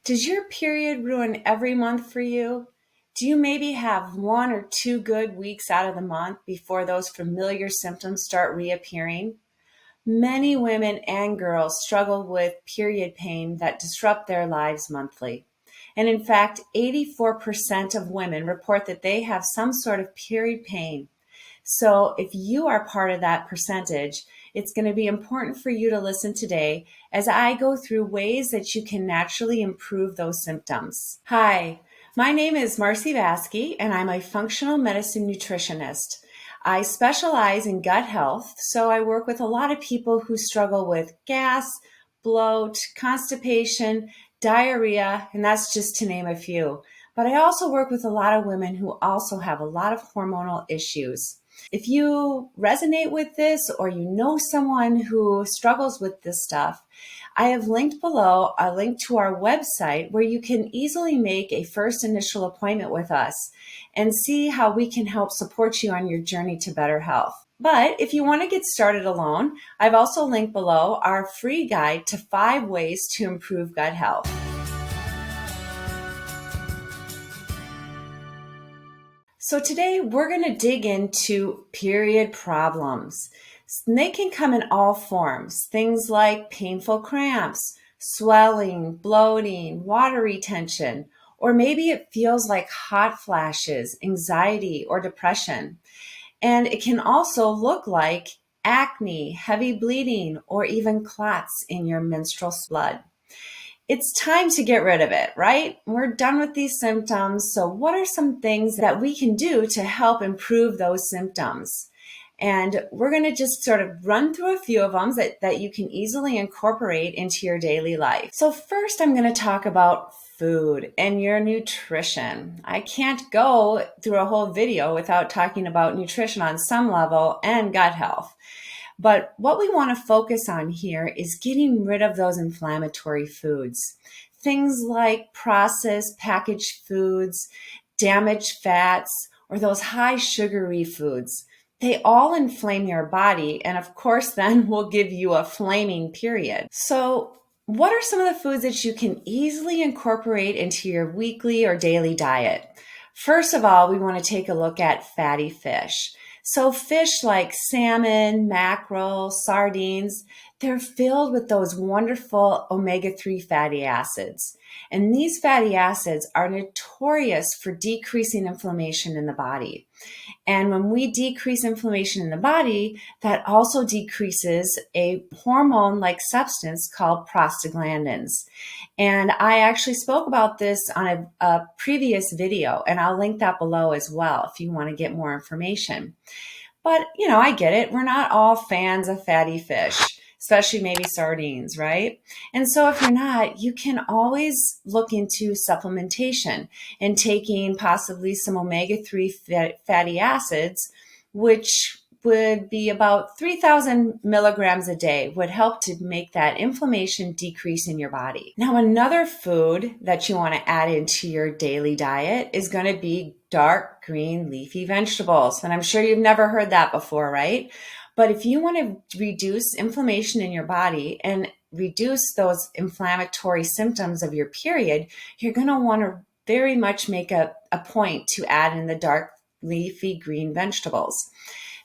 Does your period ruin every month for you? Do you maybe have 1 or 2 good weeks out of the month before those familiar symptoms start reappearing? Many women and girls struggle with period pain that disrupt their lives monthly. And in fact, 84% of women report that they have some sort of period pain. So, if you are part of that percentage, it's going to be important for you to listen today as I go through ways that you can naturally improve those symptoms. Hi, my name is Marcy Vasky, and I'm a functional medicine nutritionist. I specialize in gut health, so I work with a lot of people who struggle with gas, bloat, constipation, diarrhea, and that's just to name a few. But I also work with a lot of women who also have a lot of hormonal issues. If you resonate with this or you know someone who struggles with this stuff, I have linked below a link to our website where you can easily make a first initial appointment with us and see how we can help support you on your journey to better health. But if you want to get started alone, I've also linked below our free guide to 5 ways to improve gut health. So today we're going to dig into period problems. They can come in all forms, things like painful cramps, swelling, bloating, water retention, or maybe it feels like hot flashes, anxiety, or depression. And it can also look like acne, heavy bleeding, or even clots in your menstrual blood. It's time to get rid of it, right? We're done with these symptoms. So, what are some things that we can do to help improve those symptoms? And we're going to just sort of run through a few of them that you can easily incorporate into your daily life. So, first, I'm going to talk about food and your nutrition. I can't go through a whole video without talking about nutrition on some level and gut health. But what we want to focus on here is getting rid of those inflammatory foods. Things like processed packaged foods, damaged fats, or those high sugary foods. They all inflame your body and of course then will give you a flaming period. So what are some of the foods that you can easily incorporate into your weekly or daily diet? First of all, we want to take a look at fatty fish. So fish like salmon, mackerel, sardines, they're filled with those wonderful omega-3 fatty acids. And these fatty acids are notorious for decreasing inflammation in the body. And when we decrease inflammation in the body, that also decreases a hormone-like substance called prostaglandins. And I actually spoke about this on a previous video, and I'll link that below as well if you want to get more information. But, I get it. We're not all fans of fatty fish, especially maybe sardines, right? And so if you're not, you can always look into supplementation and taking possibly some omega-3 fatty acids, which would be about 3,000 milligrams a day, would help to make that inflammation decrease in your body. Now, another food that you want to add into your daily diet is going to be dark green leafy vegetables. And I'm sure you've never heard that before, right? But if you want to reduce inflammation in your body and reduce those inflammatory symptoms of your period, you're going to want to very much make a point to add in the dark leafy green vegetables.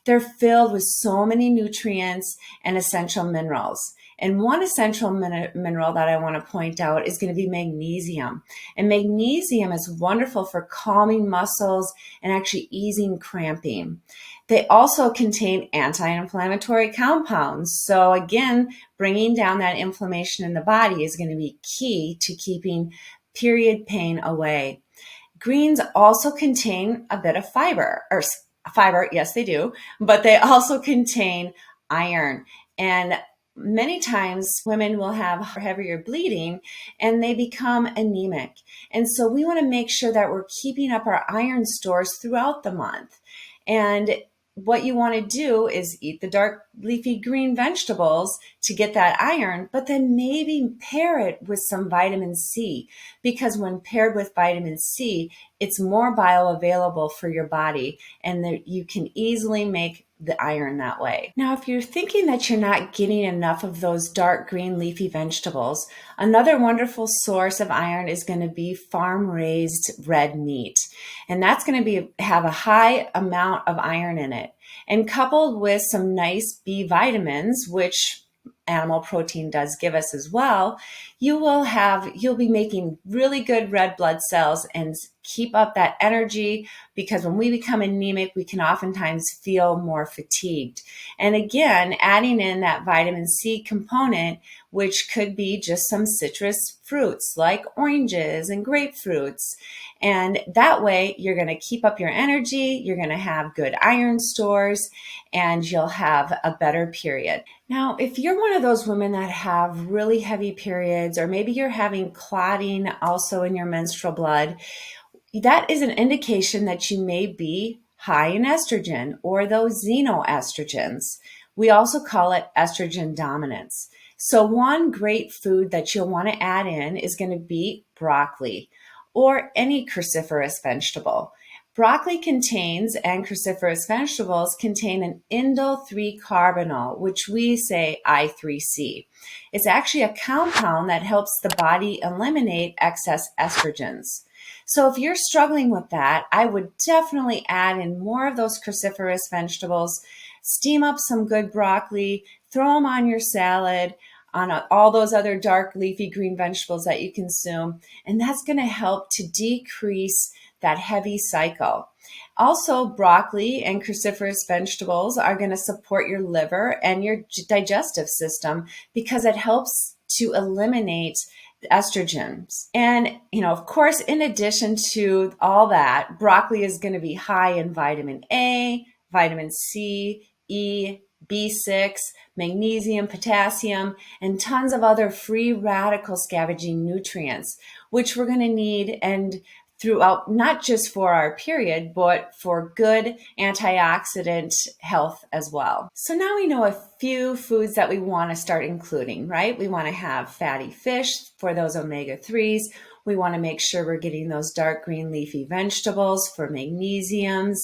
They're filled with so many nutrients and essential minerals. And one essential mineral that I want to point out is going to be magnesium. And magnesium is wonderful for calming muscles and actually easing cramping. They also contain anti-inflammatory compounds. So again, bringing down that inflammation in the body is going to be key to keeping period pain away. Greens also contain a bit of fiber, yes, they do, but they also contain iron. And many times women will have heavier bleeding and they become anemic. And so we want to make sure that we're keeping up our iron stores throughout the month. And what you want to do is eat the dark leafy green vegetables to get that iron, but then maybe pair it with some vitamin C, because when paired with vitamin C, it's more bioavailable for your body and that you can easily make the iron that way. Now, if you're thinking that you're not getting enough of those dark green leafy vegetables, another wonderful source of iron is going to be farm-raised red meat. And that's going to have a high amount of iron in it. And coupled with some nice B vitamins, which animal protein does give us as well, you'll be making really good red blood cells and keep up that energy, because when we become anemic, we can oftentimes feel more fatigued. And again, adding in that vitamin C component, which could be just some citrus fruits like oranges and grapefruits. And that way you're going to keep up your energy, you're going to have good iron stores, and you'll have a better period. Now, if you're one of those women that have really heavy periods, or maybe you're having clotting also in your menstrual blood, that is an indication that you may be high in estrogen or those xenoestrogens. We also call it estrogen dominance. So one great food that you'll want to add in is going to be broccoli or any cruciferous vegetable. Broccoli contains, and cruciferous vegetables contain, an indole-3-carbinol, which we say I3C. It's actually a compound that helps the body eliminate excess estrogens. So if you're struggling with that, I would definitely add in more of those cruciferous vegetables. Steam up some good broccoli, throw them on your salad, on all those other dark leafy green vegetables that you consume, and that's going to help to decrease that heavy cycle. Also, broccoli and cruciferous vegetables are going to support your liver and your digestive system, because it helps to eliminate estrogens. And, of course, in addition to all that, broccoli is going to be high in vitamin A, vitamin C, E, B6, magnesium, potassium, and tons of other free radical scavenging nutrients, which we're going to need and throughout, not just for our period, but for good antioxidant health as well. So now we know a few foods that we want to start including, right? We want to have fatty fish for those omega-3s. We want to make sure we're getting those dark green leafy vegetables for magnesiums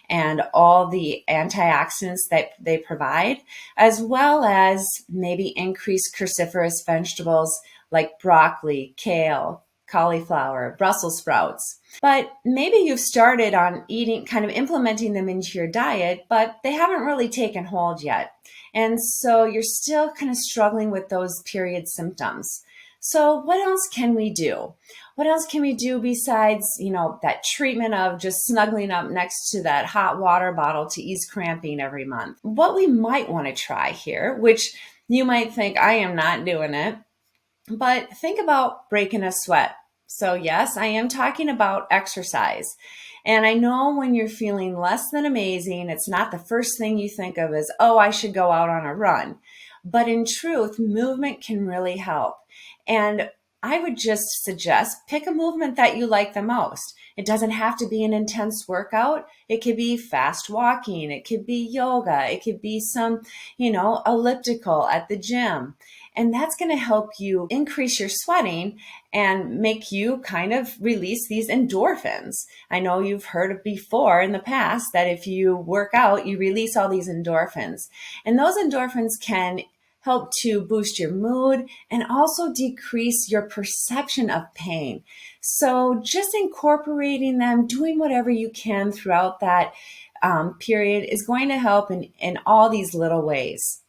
and all the antioxidants that they provide, as well as maybe increased cruciferous vegetables like broccoli, kale, cauliflower, Brussels sprouts. But maybe you've started on implementing them into your diet, but they haven't really taken hold yet. And so you're still kind of struggling with those period symptoms. So what else can we do? What else can we do besides, that treatment of just snuggling up next to that hot water bottle to ease cramping every month? What we might want to try here, which you might think, I am not doing it, but think about breaking a sweat. So yes, I am talking about exercise. And I know when you're feeling less than amazing, it's not the first thing you think of as, oh, I should go out on a run. But in truth, movement can really help. And I would just suggest pick a movement that you like the most. It doesn't have to be an intense workout. It could be fast walking. It could be yoga. It could be some, elliptical at the gym. And that's going to help you increase your sweating and make you kind of release these endorphins. I know you've heard of before in the past that if you work out, you release all these endorphins. And those endorphins can help to boost your mood and also decrease your perception of pain. So just incorporating them, doing whatever you can throughout that period is going to help in all these little ways.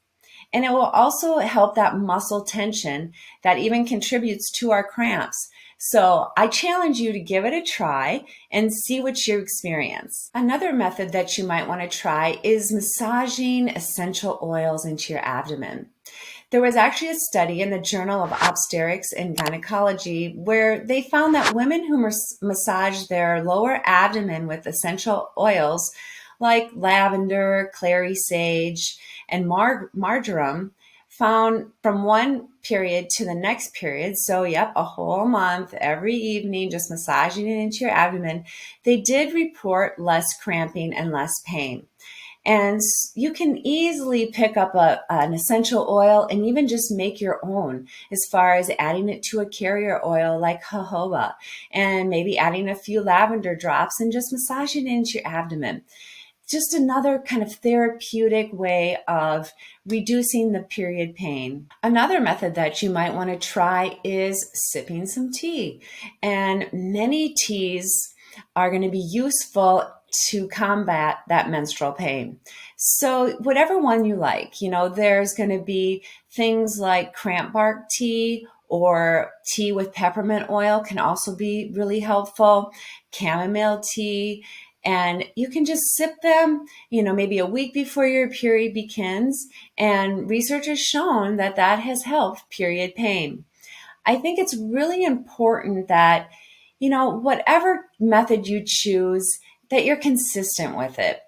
And it will also help that muscle tension that even contributes to our cramps. So I challenge you to give it a try and see what you experience. Another method that you might want to try is massaging essential oils into your abdomen. There was actually a study in the Journal of Obstetrics and Gynecology where they found that women who massaged their lower abdomen with essential oils like lavender, clary sage, and marjoram found from one period to the next period, so a whole month, every evening, just massaging it into your abdomen, they did report less cramping and less pain. And you can easily pick up an essential oil and even just make your own, as far as adding it to a carrier oil like jojoba, and maybe adding a few lavender drops and just massaging it into your abdomen. just another kind of therapeutic way of reducing the period pain. Another method that you might want to try is sipping some tea. And many teas are going to be useful to combat that menstrual pain. So whatever one you like, there's going to be things like cramp bark tea, or tea with peppermint oil can also be really helpful, chamomile tea, and you can just sip them, maybe a week before your period begins. And research has shown that that has helped period pain. I think it's really important that, whatever method you choose, that you're consistent with it.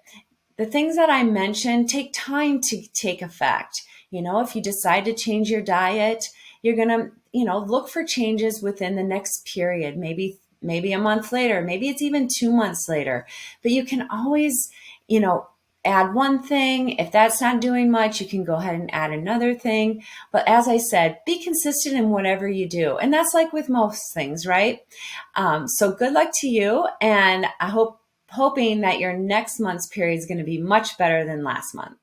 The things that I mentioned take time to take effect. If you decide to change your diet, you're going to, look for changes within the next period, maybe a month later, maybe it's even 2 months later. But you can always, add one thing. If that's not doing much, you can go ahead and add another thing. But as I said, be consistent in whatever you do. And that's like with most things, right? So good luck to you. And hoping that your next month's period is going to be much better than last month.